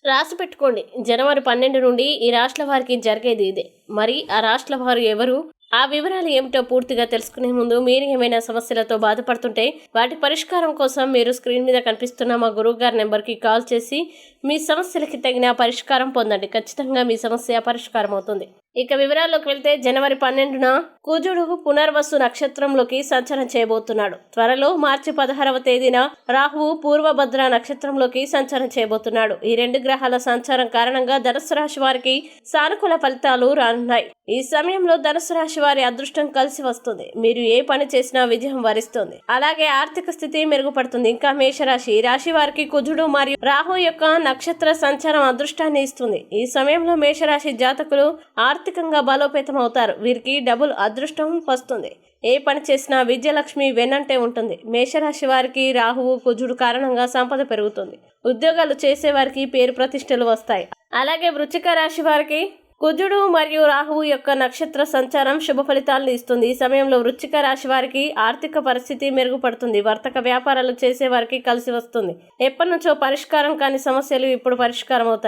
రాసి పెట్టుకోండి. జనవరి 12 నుండి ఈ రాష్ట్రాల వారికి జరిగేది ఇదే. మరి ఆ రాష్ట్రాల వారు ఎవరు, ఆ వివరాలు ఏమిటో పూర్తిగా తెలుసుకునే ముందు మీరు ఏమైనా సమస్యలతో బాధపడుతుంటే వాటి పరిష్కారం కోసం మీరు స్క్రీన్ మీద కనిపిస్తున్న మా గురువు గారి నెంబర్కి కాల్ చేసి మీ సమస్యలకి తగిన పరిష్కారం పొందండి. ఖచ్చితంగా మీ సమస్య పరిష్కారం అవుతుంది. ఇక వివరాల్లోకి వెళ్తే జనవరి 12న కుజుడు పునర్వసు నక్షత్రంలోకి సంచారం చేయబోతున్నాడు. త్వరలో మార్చి 16వ తేదీన రాహువు పూర్వభద్ర నక్షత్రంలోకి సంచారం చేయబోతున్నాడు. ఈ రెండు గ్రహాల సంచారం కారణంగా ధనుసు రాశి వారికి సానుకూల ఫలితాలు రానున్నాయి. ఈ సమయంలో ధనుసు రాశి వారి అదృష్టం కలిసి వస్తుంది. మీరు ఏ పని చేసినా విజయం వరిస్తుంది. అలాగే ఆర్థిక స్థితి మెరుగుపడుతుంది. ఇంకా మేషరాశి, ఈ రాశి వారికి కుజుడు మరియు రాహు యొక్క నక్షత్ర సంచారం అదృష్టాన్ని ఇస్తుంది. ఈ సమయంలో మేషరాశి జాతకులు ఆర్థికంగా బలోపేతం అవుతారు. వీరికి డబుల్ అదృష్టం వస్తుంది. ఏ పని చేసినా విజయలక్ష్మి వెన్నంటే ఉంటుంది. మేషరాశి వారికి రాహువు కుజుడు కారణంగా సంపద పెరుగుతుంది. ఉద్యోగాలు చేసే వారికి పేరు ప్రతిష్టలు వస్తాయి. అలాగే వృశ్చిక రాశి వారికి కుజుడు మరియు రాహువు యొక్క నక్షత్ర సంచారం శుభ ఫలితాలను ఇస్తుంది. ఈ సమయంలో వృశ్చిక రాశి వారికి ఆర్థిక పరిస్థితి మెరుగుపడుతుంది. వర్తక వ్యాపారాలు చేసే వారికి కలిసి వస్తుంది. ఎప్పటి నుంచో పరిష్కారం కాని సమస్యలు ఇప్పుడు పరిష్కారం అవుతాయి.